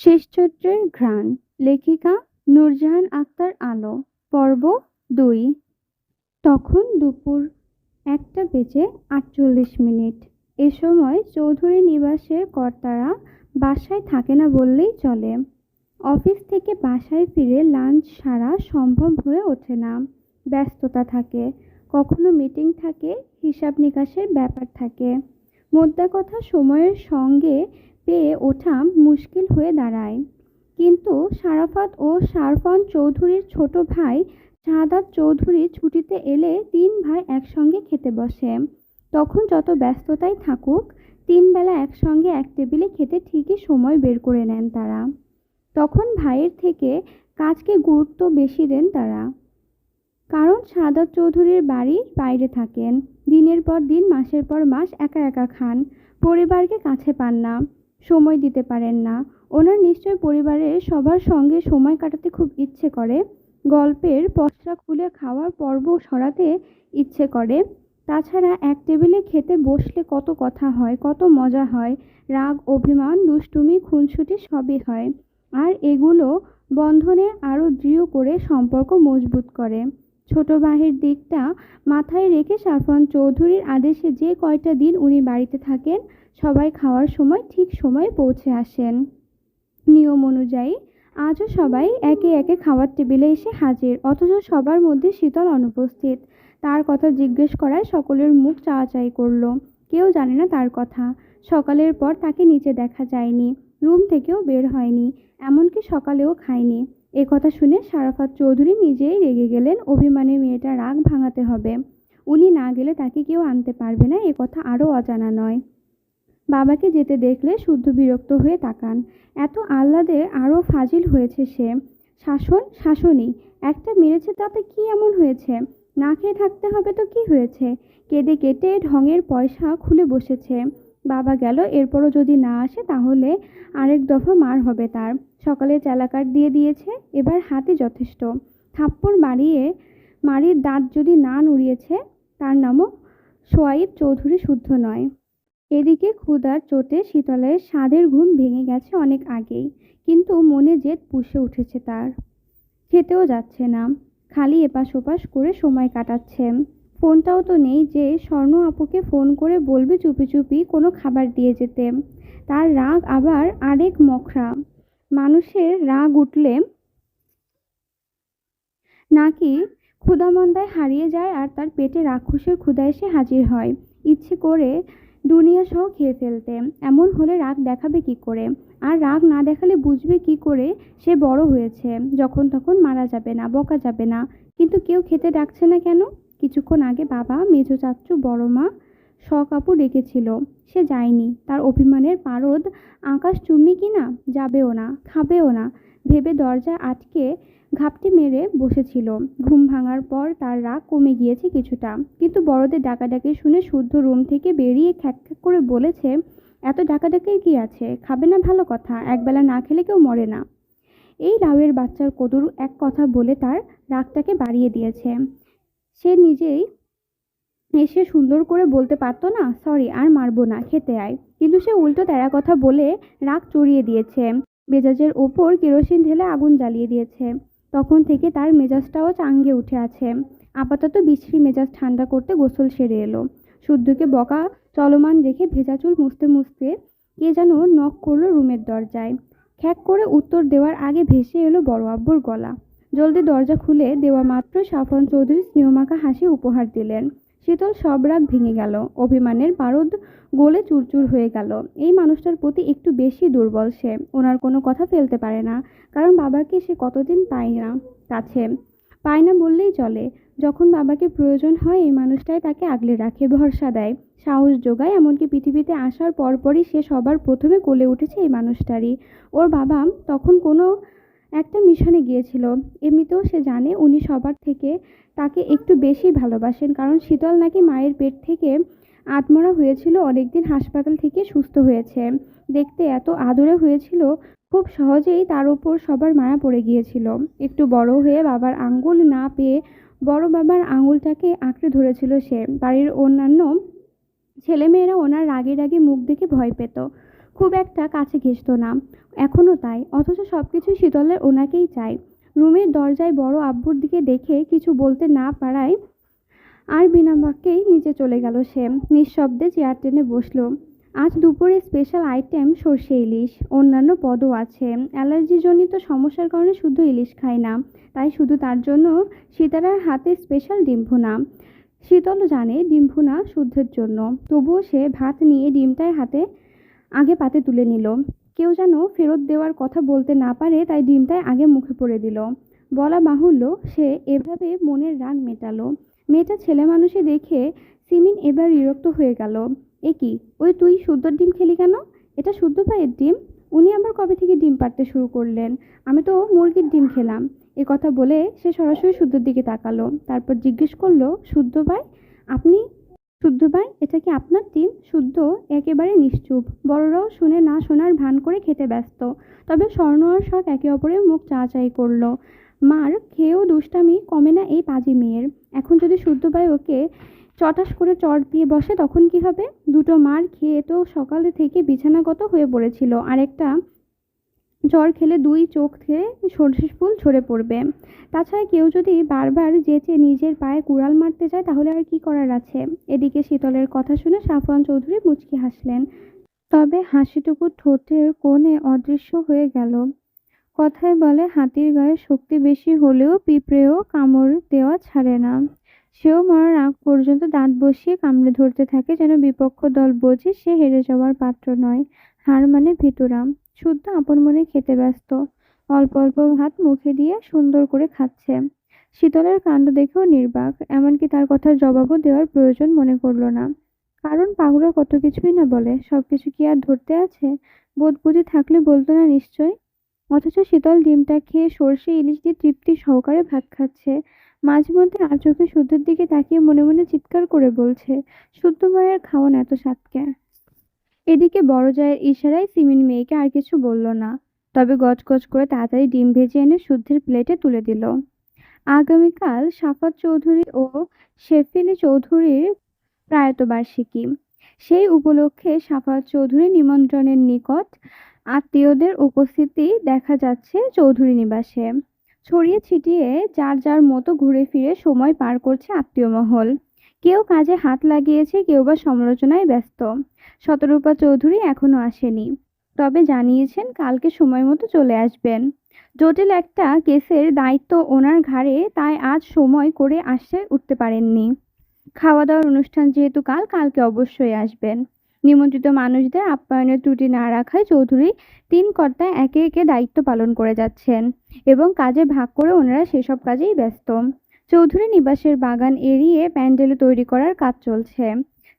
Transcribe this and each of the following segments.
শেষচৈত্রের ঘ্রাণ। লেখিকা নূরজাহান আক্তার আলো। পর্ব ২। তখন দুপুর ১টা বেজে ৪৮ মিনিট। এ সময় চৌধুরী নিবাসের কর্তারা বাসায় থাকে না বললেই চলে। অফিস থেকে বাসায় ফিরে লাঞ্চ সারা সম্ভব হয়ে ওঠে না। ব্যস্ততা থাকে, কখনো মিটিং থাকে, হিসাব নিকাশের ব্যাপার থাকে। মোদ্দা কথা সময়ের সঙ্গে পেয়ে ওঠা মুশকিল হয়ে দাঁড়ায়। কিন্তু সারাফাত ও সারফন চৌধুরীর ছোট ভাই শাহাদাত চৌধুরী ছুটিতে এলে ৩ ভাই একসঙ্গে খেতে বসে। তখন যত ব্যস্ততাই থাকুক, ৩ বেলা একসঙ্গে এক টেবিলে খেতে ঠিকই সময় বের করে নেন তারা। তখন ভাইয়ের থেকে কাজকে গুরুত্ব বেশি দেন তারা। কারণ শাহাদাত চৌধুরীর বাড়ির বাইরে থাকেন, দিনের পর দিন মাসের পর মাস একা একা খান, পরিবারকে কাছে পান না, সময় দিতে পারেন না। ওনার নিশ্চয় পরিবারের সবার সঙ্গে সময় কাটাতে খুব ইচ্ছে করে, গল্পের পসরা খুলে খাওয়ার পর্ব সরাতে ইচ্ছে করে। তাছাড়া এক টেবিলে খেতে বসলে কত কথা হয়, কত মজা হয়, রাগ অভিমান দুষ্টুমি খুনসুটি সবই হয়। আর এগুলো বন্ধনে আরও দৃঢ় করে সম্পর্ক মজবুত করে। ছোট ভাইয়ের দিকটা মাথায় রেখে সারফান চৌধুরীর আদেশে যে কয়টা দিন উনি বাড়িতে থাকেন, সবাই খাওয়ার সময় ঠিক সময়ে পৌঁছে আসেন। নিয়ম অনুযায়ী আজও সবাই একে একে খাওয়ার টেবিলে এসে হাজির, অথচ সবার মধ্যে শীতল অনুপস্থিত। তার কথা জিজ্ঞেস করায় সকলের মুখ চাওয়াচাই করল। কেউ জানে না তার কথা। সকালের পর তাকে নিচে দেখা যায়নি, রুম থেকেও বের হয়নি, এমনকি সকালেও খায়নি। এ কথা শুনে সারাফাত চৌধুরী নিজেই রেগে গেলেন। অভিমানী মেয়েটা রাগ ভাঙাতে হবে, উনি না গেলে তাকে কেউ আনতে পারবে না, এ কথা আরও অজানা নয়। বাবাকে যেতে দেখলে শুদ্ধ বিরক্ত হয়ে তাকান। এত আহ্লাদে আরও ফাজিল হয়েছে সে। শাসন শাসনই, একটা মেরেছে তাতে কি এমন হয়েছে? না খেয়ে থাকতে হবে তো কি হয়েছে? কেঁদে কেটে ঢঙের পয়সা খুলে বসেছে। বাবা গেল, এরপরও যদি না আসে তাহলে আরেক দফা মার হবে তার। সকালে চেলাকাট দিয়ে দিয়েছে, এবার হাতে যথেষ্ট। থাপ্পড় বাড়িয়ে মারির দাঁত যদি না নুড়িয়েছে, তার নামও সোয়াইব চৌধুরী শুদ্ধ নয়। এদিকে ক্ষুধার চোটে শীতলের স্বাদের ঘুম ভেঙে গেছে অনেক আগেই, কিন্তু মনে জেদ পুষে উঠেছে তার। খেতেও যাচ্ছে না, খালি এপাশ ওপাশ করে সময় কাটাচ্ছে। ফোনটাও তো নেই যে স্বর্ণ আপুকে ফোন করে বলবে চুপি চুপি কোনো খাবার দিয়ে যেতে। তার রাগ আবার আরেক মখরা। মানুষের রাগ উঠলে নাকি ক্ষুধামন্দায় হারিয়ে যায়, আর তার পেটে রাক্ষসের ক্ষুধা এসে হাজির হয়, ইচ্ছে করে দুনিয়া সহ খেয়ে ফেলতে। এমন হলে রাগ দেখাবে কি করে? আর রাগ না দেখালে বুঝবে কি করে সে বড় হয়েছে? যখন তখন মারা যাবে না, বকা যাবে না, কিন্তু কেউ খেতে ডাকছে না কেন? কিছুক্ষণ আগে বাবা, মেজো চাচ্চু, বড় মা, শখ আপু ডেকেছিল, সে যায়নি। তার অভিমানের পারদ আকাশ চুম্বি কিনা, যাবেও না, খাবেও না ভেবে দরজায় আটকে ঘাপটি মেরে বসেছিল। ঘুম ভাঙার পর তার রাগ কমে গিয়েছে কিছুটা, কিন্তু বড়দের ডাকাডাকি শুনে শুদ্ধ রুম থেকে বেরিয়ে খ্যাক খ্যাক করে বলেছে, এত ডাকাডাকির কি আছে? খাবে না ভালো কথা, একবেলা না খেলে কেউ মরে না। এই লাউয়ের বাচ্চার কদুর এক কথা বলে তার রাগটাকে বাড়িয়ে দিয়েছে। সে নিজেই এসে সুন্দর করে বলতে পারতো না, সরি আর মারবো না, খেতে আয়। কিন্তু সে উল্টো তেরা কথা বলে রাগ চড়িয়ে দিয়েছে। মেজাজের ওপর কেরোসিন ঢেলে আগুন জ্বালিয়ে দিয়েছে। তখন থেকে তার মেজাজটাও চাঙ্গে উঠে আছে। আপাতত বিশ্রী মেজাজ ঠান্ডা করতে গোসল সেরে এলো। শুদ্ধকে বকা চলমান রেখে ভেজা চুল মুছতে মুছতে কে যেন নক করলো রুমের দরজায়। খ্যাক করে উত্তর দেওয়ার আগে ভেসে এলো বড় আব্বুর গলা। জলদি দরজা খুলে দেওয়া মাত্র সাফন চৌধুরী স্নেহমাখা হাসি উপহার দিলেন। শীতল সব রাগ ভেঙে গেল, অভিমানের পারদ গলে চুরচুর হয়ে গেল। এই মানুষটার প্রতি একটু বেশি দুর্বল সে। ওনার কোনো কথা ফেলতে পারে না, কারণ বাবাকে সে কতদিন পায় না কাছে। পায় না বললেই চলে। যখন বাবাকে প্রয়োজন হয় এই মানুষটাই তাকে আগলে রাখে, ভরসা দেয়, সাহস যোগায়। এমনকি পৃথিবীতে আসার পরপরই সে সবার প্রথমে কোলে উঠেছে এই মানুষটারই। ওর বাবা তখন কোনো একটা মিশনে গিয়েছিল। এমনিতেও সে জানে উনি সবার থেকে তাকে একটু বেশি ভালোবাসেন, কারণ শীতল নাকি মায়ের পেট থেকে আধমরা হয়েছিল, অনেকদিন হাসপাতাল থেকে সুস্থ হয়েছে। দেখতে এত আদুরে হয়েছিল, খুব সহজেই তার উপর সবার মায়া পড়ে গিয়েছিল। একটু বড় হয়ে বাবার আঙ্গুল না পেয়ে বড় বাবার আঙুলটাকে আঁকড়ে ধরেছিল সে। বাড়ির অন্যান্য ছেলেমেয়েরা ওনার রাগে রাগে মুখ দেখে ভয় পেত। খুব একটা কাছে ঘেঁষতো না, এখনো তাই। অথচ সবকিছু শীতলের ওনাকেই চাই। রুমের দরজায় বড় আব্বুর দিকে দেখে কিছু বলতে না পারায় আর বিনা বাক্যেই নিচে চলে গেল সে। নিঃশব্দে চেয়ার টেনে বসলো। আজ দুপুরে স্পেশাল আইটেম সর্ষে ইলিশ, অন্যান্য পদও আছে। অ্যালার্জিজনিত সমস্যার কারণে শুধু ইলিশ খায় না, তাই শুধু তার জন্য সীতারার হাতে স্পেশাল ডিম ভুনা। শীতলও জানে ডিম ভুনা শুদ্ধের জন্য, তবুও সে ভাত নিয়ে ডিমটাই হাতে আগে পাতে তুলে নিল। কেউ যেন ফেরত দেওয়ার কথা বলতে না পারে, তাই ডিমটাই আগে মুখে পড়ে দিল। বলা বাহুল্য, সে এভাবে মনের রাগ মেটালো। মেয়েটা ছেলে মানুষে দেখে সিমিন এবার বিরক্ত হয়ে গেল। এ কি, ওই তুই শুদ্ধ ডিম খেলি কেন? এটা শুদ্ধ পায়ের ডিম। উনি আবার কবে থেকে ডিম পাড়তে শুরু করলেন? আমি তো মুরগির ডিম খেলাম। এ কথা বলে সে সরাসরি শুদ্ধর দিকে তাকালো। তারপর জিজ্ঞেস করলো, শুদ্ধ ভাই, আপনি? শুদ্ধ ভাই, এটা কি আপনার ডিম? শুদ্ধ একেবারে নিশ্চুপ। বড়রাও শুনে না শোনার ভান করে খেতে ব্যস্ত। তবে স্বর্ণ আর শখ একে অপরের মুখ চাচাই করলো। মার খেয়েও দুষ্টামি কমে না এই পাজি মেয়ের। এখন যদি শুদ্ধ ভাই ওকে চটাস করে চড় দিয়ে বসে তখন কি হবে? দুটো মার খেয়ে তো সকালে থেকে বিছানাগত হয়ে পড়েছিল, আর একটা জ্বর খেলে দুই চোখ থেকে সর্ষে ফুল ঝরে পড়বে। তাছাড়া কেউ যদি বারবার যেচে নিজের পায়ে কুড়াল মারতে যায় তাহলে আর কি করার আছে? এদিকে শীতলের কথা শুনে সাফওয়ান চৌধুরী মুচকি হাসলেন, তবে হাসিটুকু ঠোঁটের কোণে অদৃশ্য হয়ে গেল। কথায় বলে, হাতির গায়ে শক্তি বেশি হলেও পিঁপড়েও কামড় দেওয়া ছাড়ে না। সেও মরার আগ পর্যন্ত দাঁত বসিয়ে কামড়ে ধরতে থাকে, যেন বিপক্ষ দল বোঝে সে হেরে যাওয়ার পাত্র নয়। হার মানে ভিতুরাম। শুদ্ধ আপন মনে খেতে ব্যস্ত। অল্প অল্প ভাত মুখে দিয়ে সুন্দর করে খাচ্ছে। শীতলের কাণ্ড দেখেও নির্বাক, এমনকি তার কথার জবাবও দেওয়ার প্রয়োজন মনে করল না। কারণ পাগলা কত কিছুই না বলে, সবকিছু কি আর ধরতে আছে? বোধ বুদ্ধি থাকলে বলতো না নিশ্চয়। অথচ শীতল ডিমটা খেয়ে সর্ষে ইলিশ দিয়ে তৃপ্তি সহকারে ভাত খাচ্ছে। মাঝে মধ্যে আর চোখে শুদ্ধের দিকে তাকিয়ে মনে মনে চিৎকার করে বলছে, শুদ্ধ মায়ের খাওয়ান এত স্বাদকে। এদিকে বড় জায়ের ইশারায় সিমিন মেয়েকে আর কিছু বলল না, তবে গজগজ করে তাড়াতাড়ি ডিম ভেজে এনে শুদ্ধের প্লেটে তুলে দিল। আগামীকাল সাফাত চৌধুরী ও শেফিলি চৌধুরীর প্রয়াত বার্ষিকী। সেই উপলক্ষে সাফাত চৌধুরী নিমন্ত্রণের নিকট আত্মীয়দের উপস্থিতি দেখা যাচ্ছে চৌধুরী নিবাসে। ছড়িয়ে ছিটিয়ে যার যার মতো ঘুরে ফিরে সময় পার করছে আত্মীয় মহল। কেউ কাজে হাত লাগিয়েছে, কেউ বা সমালোচনায় ব্যস্ত। শতরূপা চৌধুরী এখনো আসেনি, তবে জানিয়েছেন কালকে সময় মতো চলে আসবেন। জটিল একটা কেসের দায়িত্ব ওনার ঘাড়ে, তাই আজ সময় করে আসতে উঠতে পারেননি। খাওয়া দাওয়ার অনুষ্ঠান যেহেতু কালকে অবশ্যই আসবেন। নিমন্ত্রিত মানুষদের আপ্যায়নের ত্রুটি না রাখায় চৌধুরী তিন কর্তায় একে একে দায়িত্ব পালন করে যাচ্ছেন এবং কাজে ভাগ করে ওনারা সেসব কাজেই ব্যস্ত। চৌধুরী নিবাসের বাগান এরিয়ে প্যান্ডেল তৈরি করার কাজ চলছে।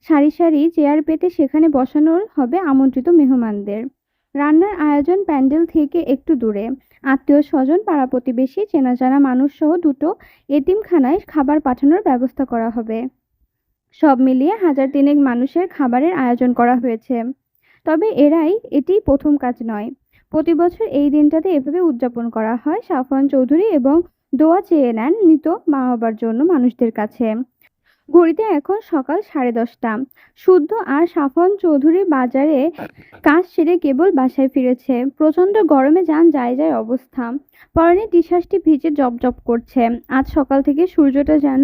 সারি সারি চেয়ার পেতে সেখানে বসানো হবে আমন্ত্রিত মেহমানদের। রান্নার আয়োজন প্যান্ডেল থেকে একটু দূরে। আত্মীয় স্বজন, পাড়া প্রতিবেশী, চেনা জানা মানুষ সহ দুটো এতিমখানায় খাবার পাঠানোর ব্যবস্থা করা হবে। সব মিলিয়ে 1000 মানুষের খাবারের আয়োজন করা হয়েছে। তবে এটি প্রথম কাজ নয়। প্রতি বছর এই দিনটাতে এভাবে উদযাপন করা হয়। সাফওয়ান চৌধুরী এবং দোয়া চেয়ে নেন মৃত মা বাবার জন্য মানুষদের কাছে। ঘড়িতে এখন সকাল 10:30। শুদ্ধ আর সাফওয়ান চৌধুরী বাজারে কাজ সেরে কেবল বাসায় ফিরেছে। প্রচন্ড গরমে যান যায় যায় অবস্থা। পরনে টি-শার্টটি ভিজে জবজব করছে। আজ সকাল থেকে সূর্যটা যেন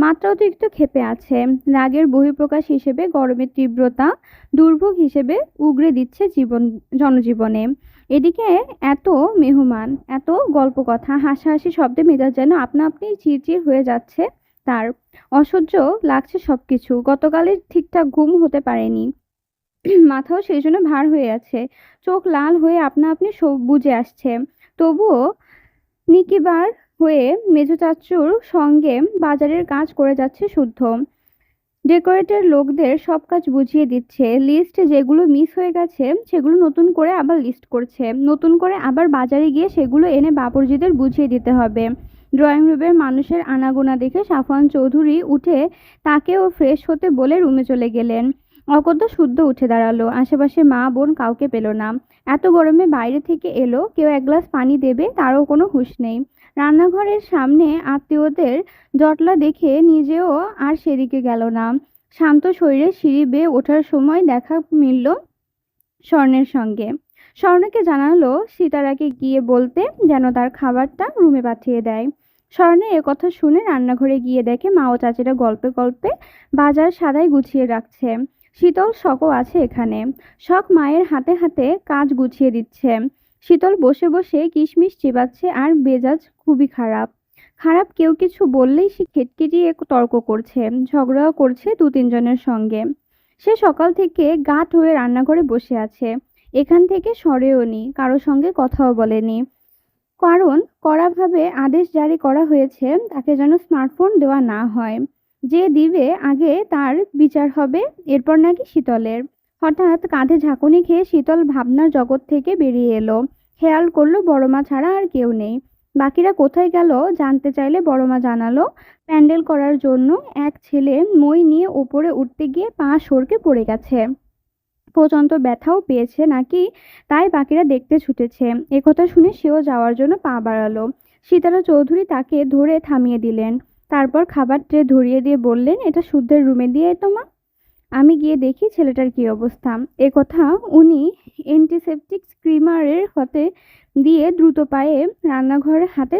মাত্রাতিরিক্ত ক্ষেপে আছে। রাগের বহিঃপ্রকাশ হিসেবে গরমের তীব্রতা দুর্ভোগ হিসেবে উগরে দিচ্ছে জনজীবনে। এদিকে এত মেহমান, এত গল্প কথা, হাসাহাসি শব্দে মেজাজ যেন আপনা আপনি চিরচির হয়ে যাচ্ছে তার। অসহ্য লাগছে সবকিছু। গতকালে ঠিকঠাক ঘুম হতে পারেনি, মাথাও সেই জন্য ভার হয়ে আছে। চোখ লাল হয়ে আপনা আপনি সব বুঝে আসছে। তবুও নিকিবার হয়ে মেজো চাচুর সঙ্গে বাজারের কাজ করে যাচ্ছে শুদ্ধ। ডেকোরেটর লোকদের সব কাজ বুঝিয়ে দিচ্ছে। লিস্ট যেগুলো মিস হয়ে গেছে সেগুলো নতুন করে আবার লিস্ট করছে। নতুন করে আবার বাজারে গিয়ে সেগুলো এনে বাবুর্চিদের বুঝিয়ে দিতে হবে। ড্রয়িং রুমের মানুষের আনাগোনা দেখে সাফওয়ান চৌধুরী উঠে তাকেও ফ্রেশ হতে বলে রুমে চলে গেলেন। অগত্যা শুদ্ধ উঠে দাঁড়ালো। আশেপাশে মা বোন কাউকে পেল না। এত গরমে বাইরে থেকে এলো, কেউ এক গ্লাস পানি দেবে তারও কোনো হুঁশ নেই। রান্নাঘরের সামনে আত্মীয়দের জটলা দেখে নিজেও আর সেদিকে গেল না। শান্ত শরীরে সিঁড়ি বেয়ে ওঠার সময় দেখা মিলল স্বর্ণের সঙ্গে। স্বর্ণকে জানালো সিতারাকে গিয়ে বলতে যেন তার খাবারটা রুমে পাঠিয়ে দেয়। স্বর্ণের একথা শুনে রান্নাঘরে গিয়ে দেখে মা ও চাচিরা গল্পে গল্পে বাজার সাদাই গুছিয়ে রাখছে। শীতল শখও আছে এখানে। শখ মায়ের হাতে হাতে কাজ গুছিয়ে দিচ্ছে। শীতল বসে বসে কিশমিশ চিবাচ্ছে আর মেজাজ খুবই খারাপ। খারাপ কেউ কিছু বললেই সে খেটখিটিয়ে তর্ক করছে, ঝগড়াও করছে দু তিনজনের সঙ্গে। সে সকাল থেকে গাঁট হয়ে রান্নাঘরে বসে আছে। এখান থেকে সরেও নি, কারো সঙ্গে কথাও বলেনি। কারণ কড়াভাবে আদেশ জারি করা হয়েছে তাকে যেন স্মার্টফোন দেওয়া না হয়। যে দিবে আগে তার বিচার হবে, এরপর নাকি শীতলের। হঠাৎ কাঁধে ঝাঁকুনি খেয়ে শীতল ভাবনার জগৎ থেকে বেরিয়ে এলো। খেয়াল করলো বড় মা ছাড়া আর কেউ নেই। বাকিরা কোথায় গেল জানতে চাইলে বড় মা জানালো প্যান্ডেল করার জন্য এক ছেলে মই নিয়ে ওপরে উঠতে গিয়ে পা সরকে পড়ে গেছে। প্রচণ্ড ব্যথাও পেয়েছে নাকি, তাই বাকিরা দেখতে ছুটেছে। একথা শুনে সেও যাওয়ার জন্য পা বাড়ালো। সীতারা চৌধুরী তাকে ধরে থামিয়ে দিলেন। তারপর খাবার ট্রে ধরিয়ে দিয়ে বললেন, এটা শুদ্ধের রুমে দিয়ে তো মা। আমি গিয়ে দেখি ছেলেটার কি অবস্থা। একথা উনি অ্যান্টিসেপটিক ক্রিমারের হাতে দিয়ে দ্রুত পায়ে রান্নাঘরে হাতে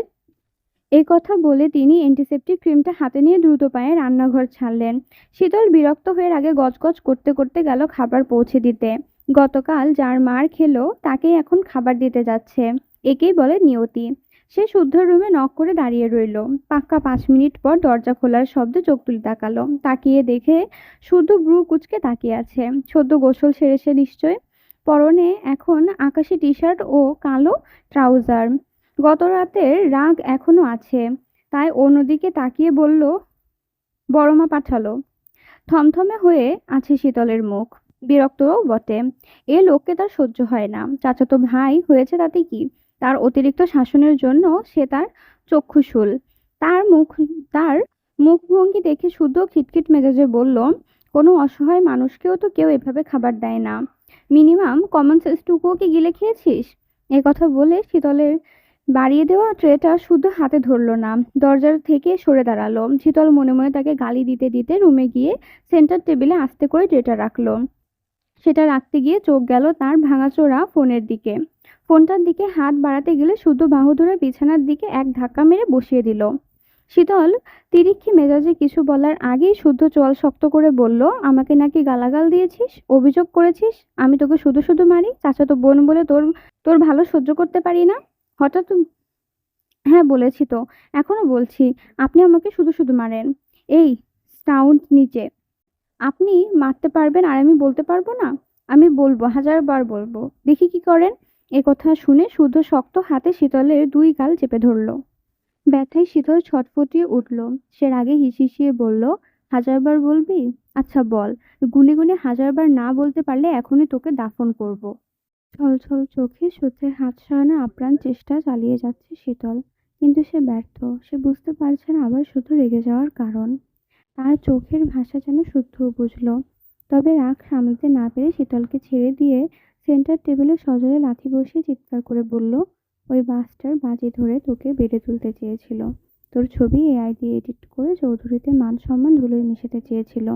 এই কথা বলে তিনি অ্যান্টিসেপটিক ক্রিমটা হাতে নিয়ে দ্রুত পায়ে রান্নাঘর ছাড়লেন। শীতল বিরক্ত হয়ে আগে গজগজ করতে করতে গেল খাবার পৌঁছে দিতে। গতকাল যার মার খেলো তাকেই এখন খাবার দিতে যাচ্ছে। একেই বলে নিয়তি। সে শুদ্ধ রুমে নক করে দাঁড়িয়ে রইল। পাক্কা 5 মিনিট পর দরজা খোলার শব্দে চোখ তুলে তাকালো। তাকিয়ে দেখে শুদ্ধ ব্রু কুঁচকে তাকিয়ে আছে। সদ্য গোসল সেরেছে নিশ্চয়। পরনে এখন আকাশি টি শার্ট ও কালো ট্রাউজার। গত রাতের রাগ এখনো আছে, তাই অন্যদিকে তাকিয়ে বলল, বড়মা পাঠালো। থমথমে হয়ে আছে শীতলের মুখ। বিরক্তও বটে। এ লোককে তার সহ্য হয় না। চাচাতো ভাই হয়েছে তাতে কি? তার অতিরিক্ত শাসনের জন্য সে তার চক্ষুশূল। তার মুখ তার মুখভঙ্গি দেখে শুদ্ধ খিটখিট মেজাজে বলল, কোনো অসহায় মানুষকেও তো কেউ এভাবে খাবার দেয় না। মিনিমাম কমন সেন্সটুকুও কি গিলে খেয়েছিস? এ কথা বলে শীতলের বাড়িয়ে দেওয়া ট্রেটা শুদ্ধ হাতে ধরলো না, দরজার থেকে সরে দাঁড়ালো। শীতল মনে মনে তাকে গালি দিতে দিতে রুমে গিয়ে সেন্টার টেবিলে আস্তে করে ট্রেটা রাখলো। সেটা রাখতে গিয়ে চোখ গেল তার ভাঙাচোরা ফোনের দিকে। ফোনটার দিকে হাত বাড়াতে গেলে শুদ্ধ বাহু ধরে বিছানার দিকে এক ধাক্কা মেরে বসিয়ে দিল। শীতল তিরিক্ষি মেজাজে কিছু বলার আগেই শুদ্ধ চোয়াল শক্ত করে বলল, আমাকে নাকি গালাগাল দিয়েছিস, অভিযোগ করেছিস আমি তোকে শুধু শুধু মারি, চাচাতো বোন বলে তোর তোর ভালো সহ্য করতে পারি না। হঠাৎ হ্যাঁ বলেছি তো, এখনো বলছি, আপনি আমাকে শুধু শুধু মারেন। এই সাউন্ড নিচে। আপনি মারতে পারবেন আর আমি বলতে পারবো না? আমি বলবো, 1000 বার বলবো, দেখি কি করেন। একথা শুনে শুদ্ধ শক্ত হাতে শীতলের 2 গাল চেপে ধরলো। ব্যথায় শীতল ছটফটিয়ে উঠল। সে রাগে হিসিয়ে বলল, 1000 বার বলবি? আচ্ছা বল। গুনে গুনে 1000 বার না বলতে পারলে এখনই তোকে দাফন করব। ছলছল চোখে সূর্যের হাত সরানোর আপ্রাণ চেষ্টা চালিয়ে যাচ্ছে শীতল। কিন্তু সে ব্যর্থ। সে বুঝতে পারছে না আবার শুধু রেগে যাওয়ার কারণ। তার চোখের ভাষা যেন শুদ্ধও বুঝল। তবে রাগ সামলাতে না পেরে শীতলকে ছেড়ে দিয়ে সেন্টার টেবিলে সজোরে লাথি বসিয়ে চিৎকার করে বলল, ওই বাসটার বাজি ধরে তোকে বেড়ে তুলতে চেয়েছিল। তোর ছবি এআই দিয়ে এডিট করে চৌধুরীতে মান সম্মান ধুলোয় মিশাতে চেয়েছিল।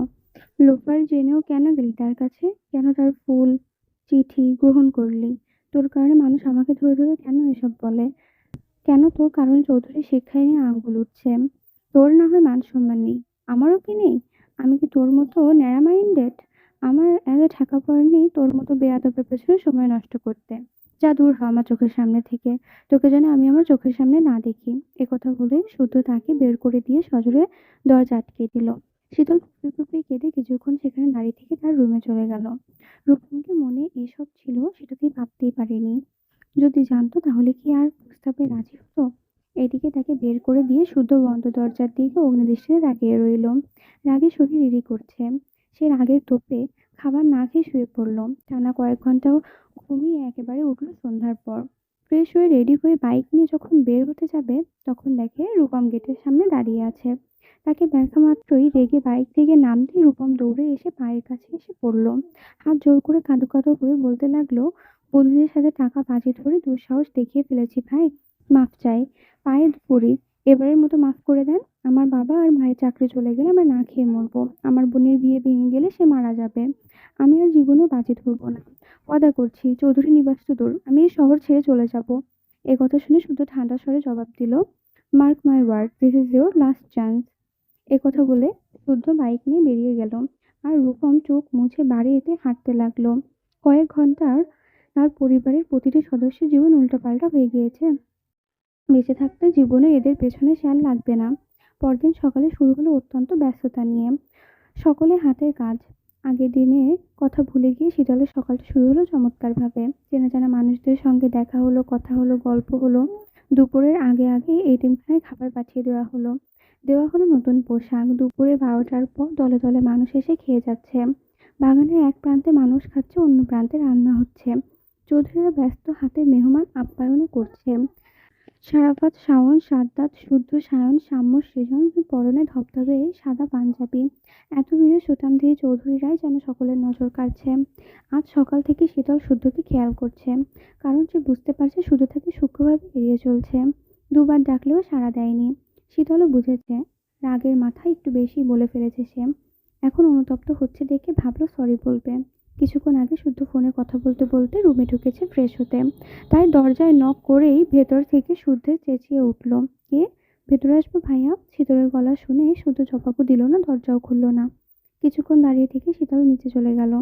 লোফার জেনেও কেন গেলি তার কাছে? কেন তার ফুল চিঠি গ্রহণ করলি? তোর কারণে মানুষ আমাকে ধরে ধরে কেন এসব বলে? কেন তোর কারণে চৌধুরী শিক্ষায় নিয়ে আঙ্গুল উঠছে? তোর না হয় মান সম্মান নেই, আমারও কি নেই? আমি কি তোর মতো ন্যাড়া মাইন্ডেড? আমার এত ঠেকা পড়ে নেই তোর মতো বেয়াদবের পেছনে সময় নষ্ট করতে। যা দূর হ আমার চোখের সামনে থেকে। তোকে যেন আমি আমার চোখের সামনে না দেখি। একথা বলে শুদ্ধ তাকে বের করে দিয়ে সজোরে দরজা আটকে দিল। শীতল ফুঁপিয়ে ফুঁপিয়ে কেঁদে কিছুক্ষণ সেখানে দাঁড়িয়ে থেকে তার রুমে চলে গেল। রূপমকে মনে এসব ছিল সেটাতেই ভাবতেই পারেনি। যদি জানতো তাহলে কি আর প্রস্তাবে রাজি হতো? এদিকে তাকে বের করে দিয়ে শুদ্ধ বন্ধ দরজার দিকে অগ্নিদৃষ্টিতে তাকিয়ে রইল। রাগে শরীর ইরি করছে। সে রাগের তোপে খাবার না খেয়ে শুয়ে পড়ল। টানা কয়েক ঘন্টা ঘুমিয়ে একেবারে উঠল সন্ধ্যার পর। ফ্রেশ হয়ে রেডি হয়ে বাইক নিয়ে যখন বের হতে যাবে তখন দেখে রূপম গেটের সামনে দাঁড়িয়ে আছে। তাকে দেখা মাত্রই রেগে বাইক থেকে নামতেই রূপম দৌড়ে এসে পায়ের কাছে এসে পড়ল। হাত জোর করে কাঁদো কাঁদো হয়ে বলতে লাগলো, বন্ধুদের সাথে টাকা বাজি ধরে দুঃসাহস দেখিয়ে ফেলেছি ভাই, মাফ চাই, পায়ে পড়ি। এবারের মতো মাফ করে দেন। আমার বাবা আর ভাইয়ের চাকরি চলে গেলে আমরা না খেয়ে মরবো। আমার বোনের বিয়ে ভেঙে গেলে সে মারা যাবে। আমি আর জীবনেও বাজি ধরবো না। ওয়াদা করছি, চৌধুরী নিবাস তো দূর, আমি এই শহর ছেড়ে চলে যাব। এ কথা শুনে শুধু ঠান্ডা স্বরে জবাব দিল, mark my word, this is your last chance. এ কথা বলে শুদ্ধ বাইক নিয়ে বেরিয়ে গেল। আর রূপম চোখ মুছে বাড়িতে হাঁটতে লাগলো। কয়েক ঘন্টার তার পরিবারের প্রতিটি সদস্যের জীবন উল্টোপাল্টা হয়ে গিয়েছে। বেঁচে থাকতে জীবনে এদের পেছনে সে আর লাগবে না। পরদিন সকালে শুরু হলো অত্যন্ত ব্যস্ততা নিয়ে। সকলে হাতের কাজ। আগের দিনে কথা ভুলে গিয়ে শীতলের সকালটা শুরু হলো চমৎকারভাবে। চেনা জানা মানুষদের সঙ্গে দেখা হলো, কথা হলো, গল্প হলো। দুপুরের আগে আগে এতিমখানায় খাবার পাঠিয়ে দেওয়া হলো নতুন পোশাক। দুপুরে 12টার পর দলে দলে মানুষ এসে খেয়ে যাচ্ছে। বাগানের এক প্রান্তে মানুষ খাচ্ছে, অন্য প্রান্তে রান্না হচ্ছে। চৌধুরীরা ব্যস্ত হাতে মেহমান আপ্যায়ন করছে। সারাফাত, শাওন, সাদ্দাত, শুদ্ধ, সায়ন, শাম্য, সৃজন পরনে ধবধবে সাদা পাঞ্জাবি। এত ভিড়ে সুঠামদেহী চৌধুরীরাই যেন সকলের নজর কাড়ছে। আজ সকাল থেকে শীতল শুদ্ধকে খেয়াল করছে, কারণ সে বুঝতে পারছে শুদ্ধ তাকে সূক্ষ্মভাবে এড়িয়ে চলছে। দুবার ডাকলেও সাড়া দেয়নি। শীতলও বুঝেছে রাগের মাথায় একটু বেশি বলে ফেলেছে সে। এখন অনুতপ্ত হচ্ছে দেখে ভাবলো সরি বলবে। কিছুক্ষণ আগে শুদ্ধ ফোনে কথা বলতে বলতে রুমে ঢুকেছে ফ্রেশ হতে। তাই দরজায় নক করেই ভেতর থেকে শুদ্ধ চেঁচিয়ে উঠল, কে? ভেতরে আসবো ভাইয়া। শীতলের গলা শুনে শুদ্ধ জবাবও দিল না, দরজাও খুলল না। কিছুক্ষণ দাঁড়িয়ে থেকে শীতল নিচে চলে গেল।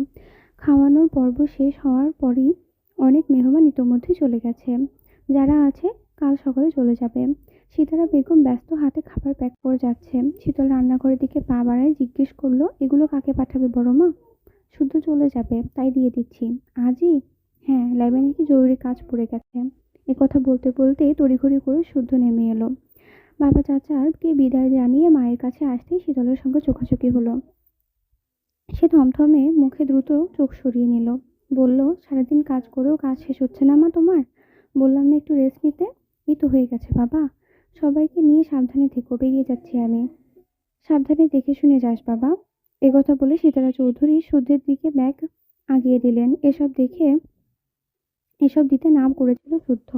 খাওয়ানোর পর্ব শেষ হওয়ার পরই অনেক মেহমান ইতোমধ্যেই চলে গেছে। যারা আছে কাল সকালে চলে যাবে। সিতারা বেগম ব্যস্ত হাতে খাবার প্যাক করে যাচ্ছে। শীতল রান্নাঘরের দিকে পা বাড়ায় জিজ্ঞেস করলো, এগুলো কাকে পাঠাবে বড় মা? শুদ্ধ চলে যাবে, তাই দিয়ে দিচ্ছি। আজই? হ্যাঁ, ল্যাবে নাকি জরুরি কাজ পড়ে গেছে। একথা বলতে বলতেই তড়িঘড়ি করে শুদ্ধ নেমে এলো। বাবা চাচারকে বিদায় জানিয়ে মায়ের কাছে আসতেই শীতলের সঙ্গে চোখাচোখি হলো। সে থমথমে মুখে দ্রুত চোখ সরিয়ে নিল। বলল, সারাদিন কাজ করেও কাজ শেষ হচ্ছে না মা তোমার? বললাম না একটু রেস্ট নিতে। এই তো হয়ে গেছে বাবা। সবাইকে নিয়ে সাবধানে থেকো, বেরিয়ে যাচ্ছি আমি। সাবধানে দেখে শুনে যাস বাবা। একথা বলে সীতারা চৌধুরী শুদ্ধের দিকে ব্যাগ আগিয়ে দিলেন। এসব দিতে নাম করেছিল শুদ্ধ।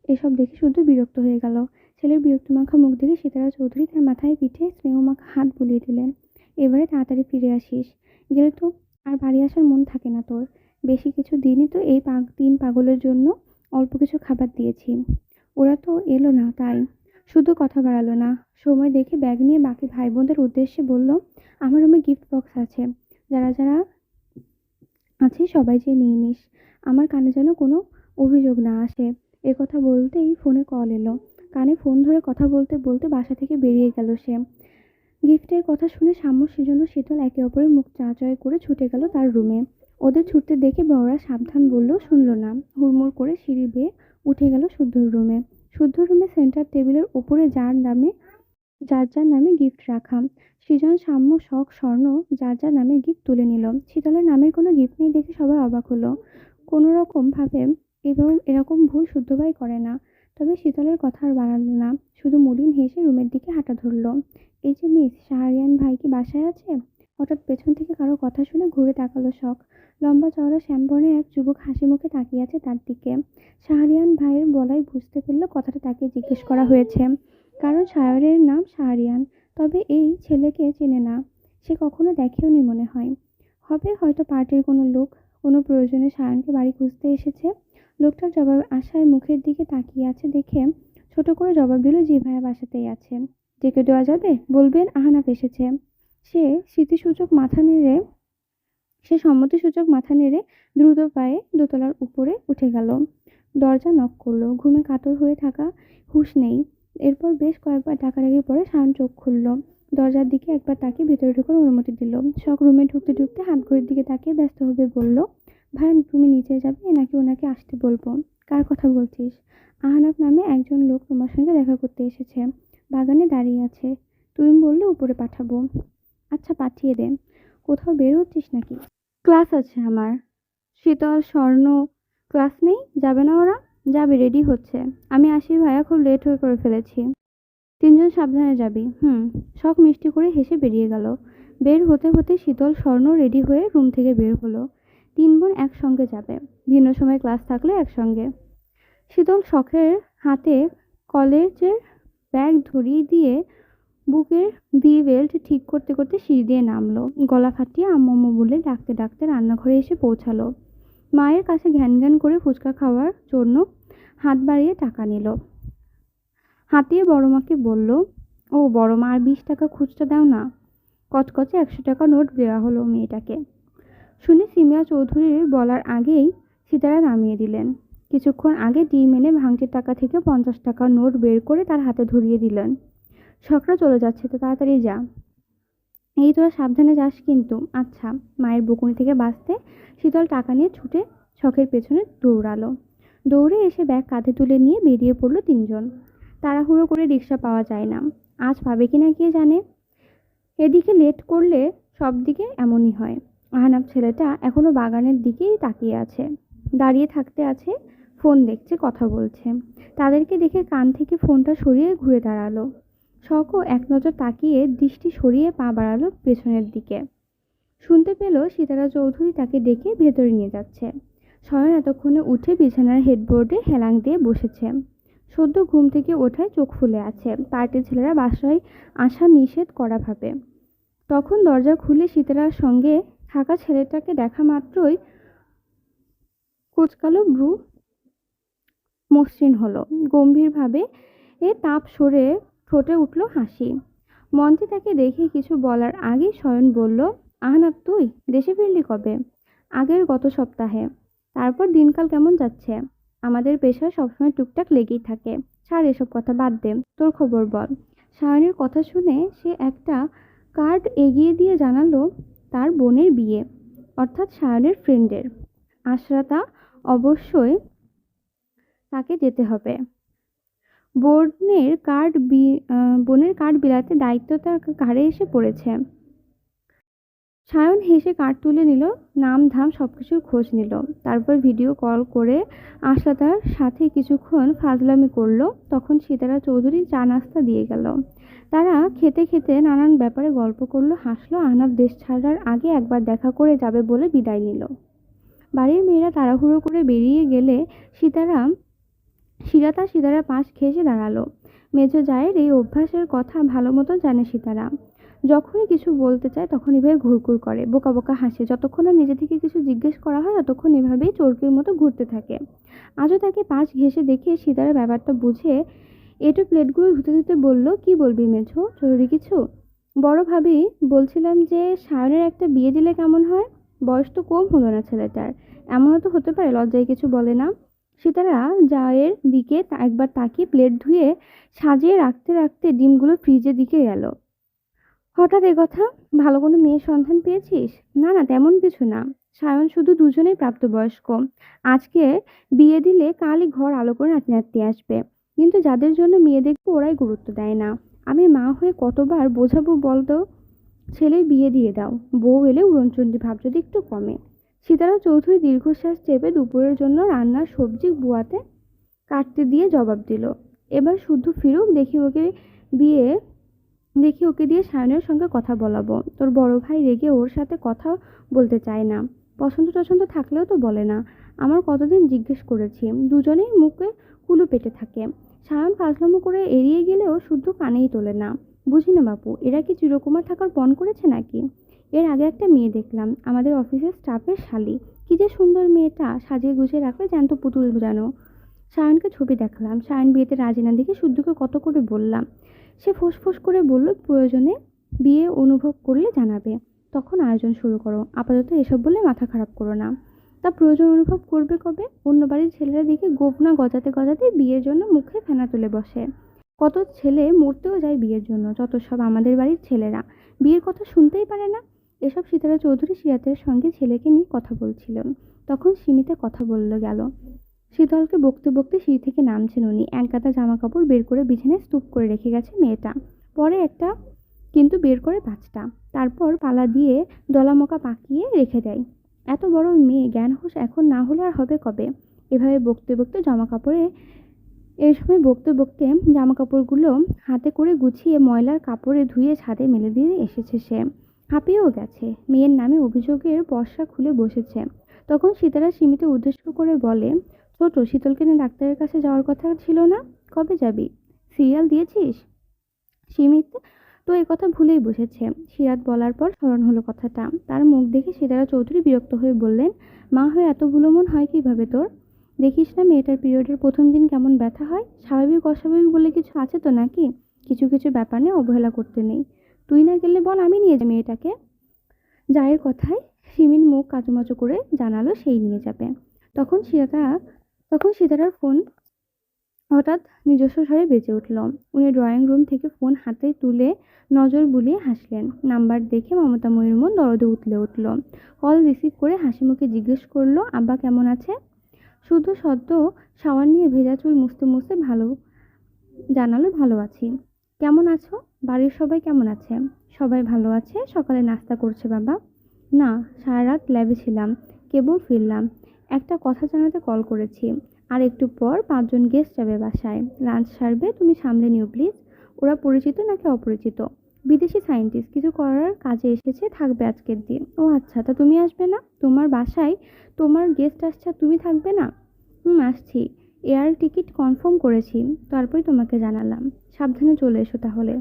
এসব দেখে শুদ্ধ বিরক্ত হয়ে গেল। ছেলের বিরক্তিমাখা মুখ দেখে সীতারা চৌধুরী তার মাথায় পিঠে স্নেহমাখা হাত বুলিয়ে দিলেন। এবারে তাড়াতাড়ি ফিরে আসিস। গেলে তো আর বাড়ি আসার মন থাকে না তোর। বেশি কিছু দিনই তো এই তিন পাগলের জন্য অল্প কিছু খাবার দিয়েছি। ওরা তো এলো না তাই। শুধু কথা বাড়ালো না। সময় দেখে ব্যাগ নিয়ে বাকি ভাই বোনদের উদ্দেশ্যে বলল, আমার রুমে গিফট বক্স আছে। যারা যারা আছে সবাই যেয়ে নিয়ে নিস। আমার কানে যেন কোনো অভিযোগ না আসে। একথা বলতেই ফোনে কল এলো। কানে ফোন ধরে কথা বলতে বলতে বাসা থেকে বেরিয়ে গেল সে। গিফটের কথা শুনে সাম্য, সেজন্য শীতল একে অপরের মুখ চাওয়াচাওয়ি করে ছুটে গেল তার রুমে। ওদের ছুটতে দেখে বড়রা সাবধান বললেও শুনল না। হুড়মুড় করে সিঁড়ি বেয়ে উঠে গেল শুদ্ধর রুমে। শুদ্ধর রুমে সেন্টার টেবিলের উপরে যার যার নামে গিফট রাখা। সৃজন, সাম্য, শখ, স্বর্ণ যার যার নামে গিফট তুলে নিল। শীতলের নামের কোনো গিফট নেই দেখে সবাই অবাক হলো। কোনো রকম ভাবে এবং এরকম ভুল শুদ্ধভাই করে না। তবে শীতলের কথা আর বাড়ালো না। শুধু মলিন হেসে রুমের দিকে হাঁটা ধরলো। এই যে মিস, শাহরিয়ান ভাই কি বাসায় আছে? হঠাৎ পেছন থেকে কারো কথা শুনে ঘুরে তাকালো শখ। লম্বা চওড়া শ্যামবর্ণের এক যুবক হাসি মুখে তাকিয়ে আছে তার দিকে। শাহরিয়ান ভাইয়ের বলাই বুঝতে পারল কথাটা তাকে জিজ্ঞেস করা হয়েছে। কারণ শায়রের নাম শাহরিয়ান। তবে এই ছেলেকে চেনে না। সে কখনো দেখেওনি মনে হয়। হবে হয়তো পার্টির কোনো লোক। কোনো প্রয়োজনে সায়নকে বাড়ি খুঁজতে এসেছে। লোকটার জবাবে আশায় মুখের দিকে তাকিয়ে আছে দেখে ছোট করে জবাব দিল, জি ভাইয়া বাসাতেই আছে। ডেকে দেওয়া যাবে? বলবেন আহনাফ এসেছে। সে স্মৃতিসূচক মাথা নেড়ে সে সম্মতিসূচক মাথা নেড়ে দ্রুত পায়ে দোতলার উপরে উঠে গেল। দরজা নক করলো। ঘুমে কাতর হয়ে থাকা হুঁশ নেই। এরপর বেশ কয়েকবার ডাকাডাকির পরে সায়ন চোখ খুলল। দরজার দিকে একবার তাকিয়ে ভেতরে ঢোকার অনুমতি দিল। শখ রুমে ঢুকতে ঢুকতে হাত ঘড়ির দিকে তাকিয়ে ব্যস্ত হবে বলল, ভাইয়া তুমি নিচে যাবে নাকি ওনাকে আসতে বলবো? কার কথা বলছিস? আহনাফ নামে একজন লোক তোমার সঙ্গে দেখা করতে এসেছে। বাগানে দাঁড়িয়ে আছে। তুমি বললে উপরে পাঠাবো। আচ্ছা পাঠিয়ে দে। কোথাও বের হচ্ছিস নাকি? ক্লাস আছে আমার। শীতল, স্বর্ণ, ক্লাস নেই? যাবে না ওরা? যাবে, রেডি হচ্ছে। আমি আসি ভাইয়া, খুব লেট হয়ে করে ফেলেছি। তিনজন সাবধানে যাবি। হুম। শখ মিষ্টি করে হেসে বেরিয়ে গেল। বের হতে হতে শীতল, স্বর্ণ রেডি হয়ে রুম থেকে বের হলো। তিন বোন একসঙ্গে যাবে। ভিন্ন সময় ক্লাস থাকলে একসঙ্গে। শীতল শখের হাতে কলেজের ব্যাগ ধরিয়ে দিয়ে বুকের ভি বেল্ট ঠিক করতে করতে সিঁড়ি দিয়ে নামলো। গলা ফাটিয়ে আম্মু আম্মু বলে ডাকতে ডাকতে রান্নাঘরে এসে পৌঁছালো। মায়ের কাছে ঘ্যান ঘ্যান করে ফুচকা খাওয়ার জন্য হাত বাড়িয়ে টাকা নিল। হাতিয়ে বড় মাকে বলল, ও বড় মা, আর 20 টাকা খুচরা দাও না। কচকচে 100 টাকা নোট দেওয়া হলো মেয়েটাকে। শুনে সিমিয়া চৌধুরীর বলার আগেই সিতারা নামিয়ে দিলেন। কিছুক্ষণ আগে ডিম এনে ভাঙতির টাকা থেকে 50 টাকার নোট বের করে তার হাতে ধরিয়ে দিলেন। সকাল চলে যাচ্ছে তো তাড়াতাড়ি যা। এই তোরা সাবধানে যাস কিন্তু। আচ্ছা। মায়ের বকুনি থেকে বাঁচতে শীতল টাকা নিয়ে ছুটে শখের পেছনে দৌড়ালো। দৌড়ে এসে ব্যাগ কাঁধে তুলে নিয়ে বেরিয়ে পড়লো তিনজন। তাড়াহুড়ো করে রিক্সা পাওয়া যায় না, আজ পাবে কিনা কে জানে। এদিকে লেট করলে সব দিকে এমনই হয়। আহনাব ছেলেটা এখনো বাগানের দিকেই তাকিয়ে আছে, দাঁড়িয়ে থাকতে আছে, ফোন দেখছে, কথা বলছে। তাদেরকে দেখে কান থেকে ফোনটা সরিয়ে ঘুরে দাঁড়ালো। শখও এক নজর তাকিয়ে দৃষ্টি সরিয়ে পা বাড়ালো পেছনের দিকে। শুনতে পেল সিতারা চৌধুরী তাকে ডেকে ভেতরে নিয়ে যাচ্ছে। শয়ন এতক্ষণে উঠে বিছানার হেডবোর্ডে হেলান দিয়ে বসেছে। সদ্য ঘুম থেকে ওঠায় চোখ ফুলে আছে। পার্টির ছেলেরা বাসায় আসা নিষেধ করা ভাবে। তখন দরজা খুলে সিতারার সঙ্গে থাকা ছেলেটাকে দেখা মাত্রই কুচকালো ভ্রু মসৃণ হলো। গম্ভীরভাবে তাপ সরে ঠোঁটে উঠল হাসি। মঞ্চে তাকে দেখে কিছু বলার আগেই শয়ন বলল, আহনাব তুই দেশে ফিরলি কবে? আগের গত সপ্তাহে। তারপর দিনকাল কেমন যাচ্ছে? আমাদের পেশায় সবসময় টুকটাক লেগেই থাকে। ছাড় এসব কথা, বাদ দে, তোর খবর বল। সায়নের কথা শুনে সে একটা কার্ড এগিয়ে দিয়ে জানালো তার বোনের বিয়ে, অর্থাৎ সায়নের ফ্রেন্ডের। আশরাতা অবশ্যই তাকে যেতে হবে। বোনের কার্ড বিলাতে দায়িত্ব তার ঘাড়ে এসে পড়েছে। সায়ন হেসে কার্ড তুলে নিল, নাম ধাম সবকিছুর খোঁজ নিল। তারপর ভিডিও কল করে আশরাতার সাথে কিছুক্ষণ ফাজলামি করলো। তখন সিতারা চৌধুরী চা নাস্তা দিয়ে গেল। তারা খেতে খেতে নানান ব্যাপারে গল্প করলো, হাসলো। আহনাব দেশ ছাড়ার আগে একবার দেখা করে যাবে বলে বিদায় নিল। বাড়ির মেয়েরা তাড়াহুড়ো করে বেরিয়ে গেলে সিতারার পাশ ঘেঁষে দাঁড়ালো। মেজো জায়ের এই অভ্যাসের কথা ভালো মতো জানে সিতারা। যখনই কিছু বলতে চায় তখন এভাবে ঘুরঘুর করে, বোকা বোকা হাসে। যতক্ষণ না নিজে থেকে কিছু জিজ্ঞেস করা হয় ততক্ষণ এভাবেই চোরকির মতো ঘুরতে থাকে। আজও তাকে পাশ ঘেঁষে দেখে সিতারা ব্যাপারটা বুঝে এঁটো প্লেটগুলো ধুতে ধুতে বলল, কি বলবি মেঝো, জরুরি কিছু? বড় ভাবি, বলছিলাম যে সায়নের একটা বিয়ে দিলে কেমন হয়? বয়স তো কম হলো না ছেলেটার, এমনও তো হতে পারে লজ্জায় কিছু বলে না। সিতারা জায়ের দিকে একবার তাকিয়ে প্লেট ধুয়ে সাজিয়ে রাখতে রাখতে ডিমগুলো ফ্রিজের দিকে গেল। হঠাৎ কথা, ভালো কোনো মেয়ের সন্ধান পেয়েছিস? না না, তেমন কিছু না। সায়ন শুধু দুজনেই প্রাপ্তবয়স্ক। আজকে বিয়ে দিলে কালই ঘর আলো করে নাতি নাতনি আসবে। কিন্তু যাদের জন্য মেয়ে দেখবো ওরাই গুরুত্ব দেয় না। আমি মা হয়ে কতবার বোঝাবো বলতো, ছেলের বিয়ে দিয়ে দাও, বউ এলে উড়নচণ্ডী ভাব যদি একটু কমে। সিতারা চৌধুরী দীর্ঘশ্বাস চেপে দুপুরের জন্য রান্নার সবজি বুয়াতে কাটতে দিয়ে জবাব দিল, এবার শুদ্ধ ফিরুক, দেখি ওকে দিয়ে সায়নের সঙ্গে কথা বলাবো। তোর বড় ভাই রেগে ওর সাথে কথা বলতে চায় না। পছন্দ টছন্দ থাকলেও তো বলে না। আমার কতদিন জিজ্ঞেস করেছি, দুজনেই মুখে কুলু পেটে থাকে। সায়ন ফাজলামো করে এড়িয়ে গেলেও শুদ্ধ কানেই তোলে না। বুঝি না বাপু, এরা কি চিরকুমার থাকার পণ করেছে নাকি? এর আগে একটা মেয়ে দেখলাম, আমাদের অফিসের স্টাফের শালি। কি যে সুন্দর মেয়েটা, সাজিয়ে গুছিয়ে রাখলে জ্যান্ত পুতুল জানো। সায়নকে ছবি দেখালাম, সায়ন বিয়েতে রাজি না দেখে শুদ্ধকে কত করে বললাম। সে ফোঁস করে বলল, প্রয়োজনে বিয়ে অনুভব করলে জানাবে, তখন আয়োজন শুরু করো। আপাতত এসব বলে মাথা খারাপ করো না। তা প্রয়োজন অনুভব করবে কবে? অন্য বাড়ির ছেলেরা দিকে গোপনা গজাতে গজাতে বিয়ের জন্য মুখে ফেনা তুলে বসে। কত ছেলে মরতেও যায় বিয়ের জন্য, যত সব আমাদের বাড়ির ছেলেরা বিয়ের কথা শুনতেই পারে না। এসব সিতারা চৌধুরী সিরাতের সঙ্গে ছেলেকে নিয়ে কথা বলছিলেন। তখন সীমিতে কথা বলল গেল। শীতলকে বকতে বকতে সিঁড়ি থেকে নামছেন উনি। একগাদা জামা কাপড় বের করে বিছানায় স্তূপ করে রেখে গেছে মেয়েটা। পরে একটা কিন্তু বের করে 5টা, তারপর পালা দিয়ে দলামোকা পাকিয়ে রেখে দেয়। এত বড় মেয়ে, জ্ঞান হুঁশ এখন না হলে আর হবে কবে? এভাবে বকতে বকতে জামা কাপড়গুলো হাতে করে গুছিয়ে ময়লার কাপড়ে ধুয়ে ছাদে মেলে দিয়ে এসেছে সে। হাঁপিয়েও গেছে, মেয়ের নামে অভিযোগের পর্সা খুলে বসেছে। তখন সিতারা সীমিত উদ্দেশ্য করে বলে, ছোট, শীতলকে নিয়ে ডাক্তারের কাছে যাওয়ার কথা ছিল না? কবে যাবি? সিরিয়াল দিয়েছিস? সীমিত তো এ কথা ভুলেই বসেছে। সিরাত বলার পর স্মরণ হলো কথাটা। তার মুখ দেখে সিতারা চৌধুরী বিরক্ত হয়ে বললেন, মা হয়ে এত ভুলো মন হয় কিভাবে তোর? দেখিস না মেয়েটার পিরিয়ডের প্রথম দিন কেমন ব্যথা হয়? স্বাভাবিক অস্বাভাবিক বলে কিছু আছে তো নাকি? কিছু কিছু ব্যাপার নিয়ে অবহেলা করতে নেই। তুই না গেলে বল আমি নিয়ে যাই মেয়েটাকে। জায়ের কথায় সিমিন মুখ কাচুমাচু করে জানালো সেই নিয়ে যাবে। তখন সিতারা তখন সিতারার ফোন হঠাৎ নিজস্ব স্বরে বেজে উঠল। উনি ড্রয়িং রুম থেকে ফোন হাতে তুলে নজর বুলিয়ে হাসলেন। নাম্বার দেখে মমতাময়ীর মন দরদে উতলে উঠল। কল রিসিভ করে হাসিমুখে জিজ্ঞেস করলো, আব্বা কেমন আছে? শুধু সদ্য শাওয়ার নিয়ে ভেজা চুল মুছতে মুছতে জানালো, ভালো আছি। কেমন আছো? বাড়ির সবাই কেমন আছে? সবাই ভালো আছে। সকালে নাস্তা করছে বাবা? না, সারা রাত ল্যাবে ছিলাম, কেবল ফিরলাম। একটা কথা জানাতে কল করেছি। আর একটু পর 5 জন গেস্ট যাবে বাসায়। লাঞ্চ সারবে, তুমি সামলে নিও প্লিজ। ওরা পরিচিত নাকি অপরিচিত? বিদেশি সায়েন্টিস্ট, কিছু করার কাজে এসেছে, থাকবে আজকের দিন। ও আচ্ছা, তা তুমি আসবে না? তোমার বাসায় তোমার গেস্ট আসছে আর তুমি থাকবে না? আসছি। এয়ার টিকিট কনফার্ম করেছি, তারপরই তোমাকে জানালাম। সাবধানে চলে এসো তাহলে।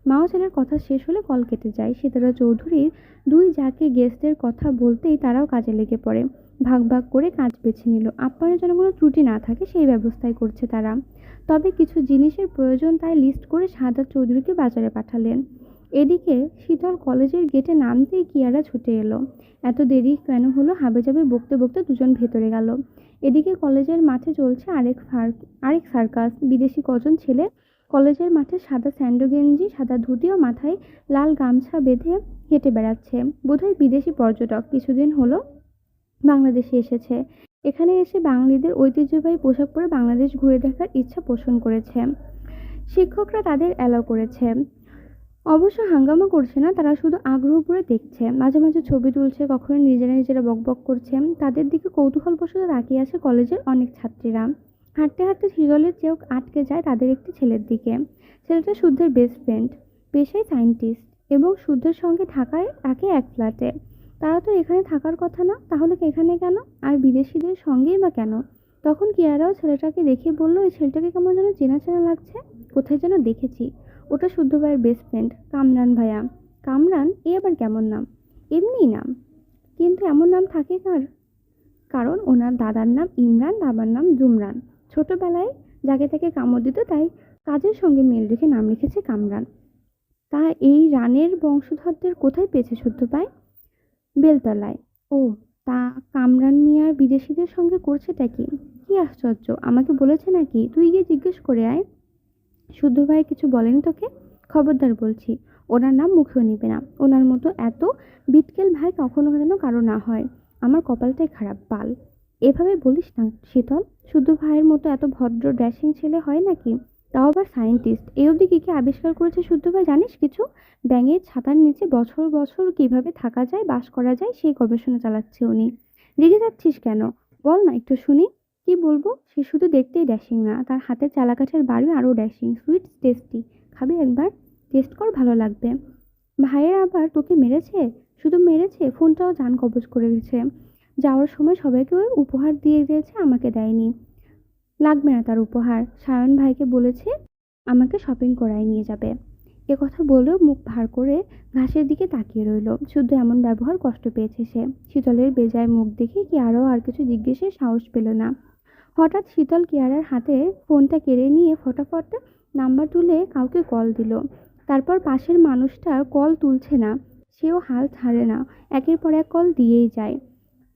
মাও ছেলের কথা শেষ হলে কল কেটে যায়। সিতারা চৌধুরীর দুই যাকে গেস্টদের কথা বলতেই তারাও কাজে লেগে পড়ে। ভাগ ভাগ করে কাজ বেছে নিল। আপ্যায়নের যেন কোনো ত্রুটি না থাকে সেই ব্যবস্থাই করছে তারা। তবে কিছু জিনিসের প্রয়োজন তাই লিস্ট করে শাহাদাত চৌধুরীকে বাজারে পাঠালেন। এদিকে শীতল কলেজের গেটে নামতেই কিয়ারা ছুটে এলো। এত দেরি কেন হলো হাবেজাবে বকতে বকতে দুজন ভেতরে গেল। এদিকে কলেজের মাঠে চলছে আরেক সার্কাস। বিদেশি কজন ছেলে কলেজের মাঠে সাদা স্যান্ডো গেঞ্জি, সাদা ধুতি ও মাথায় লাল গামছা বেঁধে হেঁটে বেড়াচ্ছে। বোধহয় বিদেশি পর্যটক, কিছুদিন হলো বাংলাদেশে এসেছে। এখানে এসে বাঙালিদের ঐতিহ্যবাহী পোশাক পরে বাংলাদেশ ঘুরে দেখার ইচ্ছা পোষণ করেছে। শিক্ষকরা তাদের অ্যালাউ করেছে। অবশ্য হাঙ্গামা করছে না, তারা শুধু আগ্রহ করে দেখছে। মাঝে মাঝে ছবি তুলছে, কখনো নিজেরা নিজেরা বকবক করছে। তাদের দিকে কৌতূহলবশত তাকিয়ে আছে কলেজের অনেক ছাত্রীরা। হাঁটতে হাঁটতে হিরলের চোখ আটকে যায় তাদের একটি ছেলের দিকে। ছেলেটা শুদ্ধের বেস্ট ফ্রেন্ড, পেশায় সায়েন্টিস্ট, এবং শুদ্ধের সঙ্গে থাকে এক ফ্ল্যাটে। তারা তো এখানে থাকার কথা না, তাহলে এখানে কেন? আর বিদেশিদের সঙ্গেই বা কেন? তখন কিয়ারাও ছেলেটাকে দেখে বলল, এই ছেলেটাকে কেমন যেন চেনা চেনা লাগছে, কোথায় যেন দেখেছি। ওটা শুদ্ধ ভাইয়ের বেস্ট ফ্রেন্ড, কামরান ভাইয়া। কামরান? এ আবার কেমন নাম? এমনিই নাম। কিন্তু এমন নাম থাকে কার? কারণ ওনার দাদার নাম ইমরান, বাবার নাম জুমরান। ছোটবেলায় যাকে তাকে কামড় দিত, তাই কাজের সঙ্গে মিল রেখে নাম রেখেছে কামরান। তা এই রানের বংশধরদের কোথায় পেয়েছে শুদ্ধ ভাই? বেলতলায়। ও, তা কামরান মিয়া বিদেশিদের সঙ্গে করছেটা কি? কি আশ্চর্য, আমাকে বলেছে নাকি? তুই গিয়ে জিজ্ঞেস করে আয়। শুদ্ধ ভাই কিছু বলেনি তোকে? খবরদার বলছি, ওনার নাম মুখেও নিবে না। ওনার মতো এত বিটকেল ভাই কখনো যেন কারো না হয়। আমার কপালটাই খারাপ, বাল। এভাবে বলিস না শীতল। শুদ্ধ ভাইয়ের মতো এত ভদ্র ড্যাশিং ছেলে হয় নাকি? তাও আবার সায়েন্টিস্ট। এই অবধি কি কি আবিষ্কার করেছে শুদ্ধ ভাই জানিস কিছু? ব্যাঙের ছাতার নিচে বছর বছর কিভাবে থাকা যায়, বাস করা যায়, সেই গবেষণা চালাচ্ছে উনি। রেগে যাচ্ছিস কেন? বল না একটু শুনি। কি বলবো? সে শুধু দেখতেই ড্যাশিং না, তার হাতের চালাকাঠের বাড়ি আরও ড্যাশিং। Sweet tasty. খাবি একবার? টেস্ট কর, ভালো লাগবে। ভাইয়ের আবার তোকে মেরেছে? শুধু মেরেছে, ফোনটাও জান কবজ করে গেছে। যাওয়ার সময় সবাইকে ওই উপহার দিয়ে দিয়েছে, আমাকে দেয়নি। লাগবে না তার উপহার। সায়ন ভাইকে বলেছে আমাকে শপিং করায় নিয়ে যাবে। এ কথা বলেও মুখ ভার করে ঘাসের দিকে তাকিয়ে রইল। শুদ্ধ এমন ব্যবহার কষ্ট পেয়েছে সে। শীতলের বেজায় মুখ দেখে কি আরও আর কিছু জিজ্ঞেসের সাহস পেল না। হঠাৎ শীতল কিয়ারার হাতে ফোনটা কেড়ে নিয়ে ফটাফট নাম্বার তুলে কাউকে কল দিল। তারপর পাশের মানুষটা কল তুলছে না, সেও হাল ছাড়ে না, একের পর এক কল দিয়েই যায়।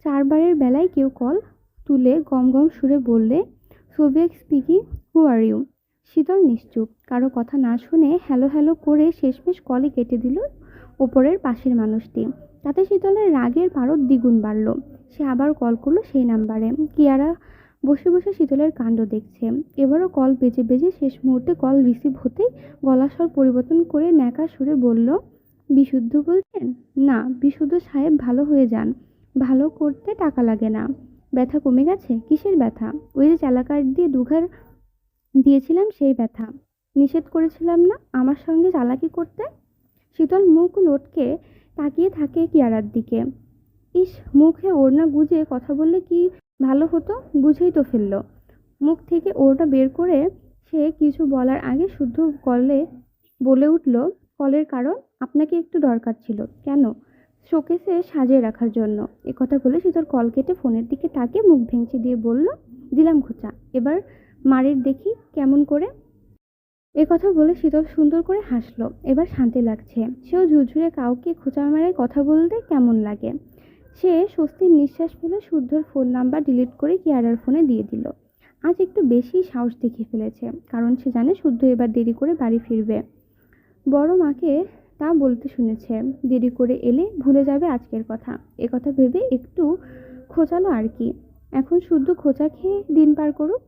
4বারের বেলায় কেউ কল তুলে গম গম সুরে বললে, Soviet speaking, who are you? শীতল নিশ্চুপ, কারো কথা না শুনে হ্যালো হ্যালো করে শেষমেশ কলই কেটে দিল ওপরের পাশের মানুষটি। তাতে শীতলের রাগের পারদ দ্বিগুণ বাড়ল। সে আবার কল করলো সেই নাম্বারে। কিয়ারা বসে বসে শীতলের কাণ্ড দেখছে। এবারও কল বেজে বেজে শেষ মুহূর্তে কল রিসিভ হতেই গলার স্বর পরিবর্তন করে ন্যাকা সুরে বলল, বিশুদ্ধ বলছেন? না, বিশুদ্ধ সাহেব ভালো হয়ে যান, ভালো করতে টাকা লাগে না। ব্যথা কমে গেছে? কিসের ব্যথা? ওই যে চালাকার দিয়ে দুঘার দিয়েছিলাম সেই ব্যথা। নিষেধ করেছিলাম না আমার সঙ্গে চালাকি করতে? শীতল মুখ লটকে তাকিয়ে থাকে কিয়ারার দিকে। ইস, মুখে ওড়না গুজে কথা বললে কি ভালো হতো। বুঝেই তো ফেললো। মুখ থেকে ওড়না বের করে সে কিছু বলার আগে শুদ্ধ কলে বলে উঠল, কলের কারণ আপনাকে একটু দরকার ছিল। কেন? শোকেসে সাজিয়ে রাখার জন্য। একথা বলে শীতল কল কেটে ফোনের দিকে তাকিয়ে মুখ ভেঙচি দিয়ে বলল, দিলাম খোঁচা, এবার মারের দেখি কেমন করে। একথা বলে শীতল সুন্দর করে হাসলো। এবার শান্তি লাগছে। সেও ঝুরঝুরে কাউকে খোঁচা মারে কথা বলতে কেমন লাগে। সে স্বস্তির নিঃশ্বাস ফেলে শুদ্ধর ফোন নাম্বার ডিলিট করে কিয়ারার ফোনে দিয়ে দিল। আজ একটু বেশি সাহস দেখিয়ে ফেলেছে, কারণ সে জানে শুদ্ধ এবার দেরি করে বাড়ি ফিরবে। বড় মাকে তা বলতে শুনেছে, দেরি করে এলে ভুলে যাবে আজকের কথা। একথা ভেবে একটু খোঁচালো আর কি। এখন শুদ্ধ খোঁচা খেয়ে দিন পার করুক।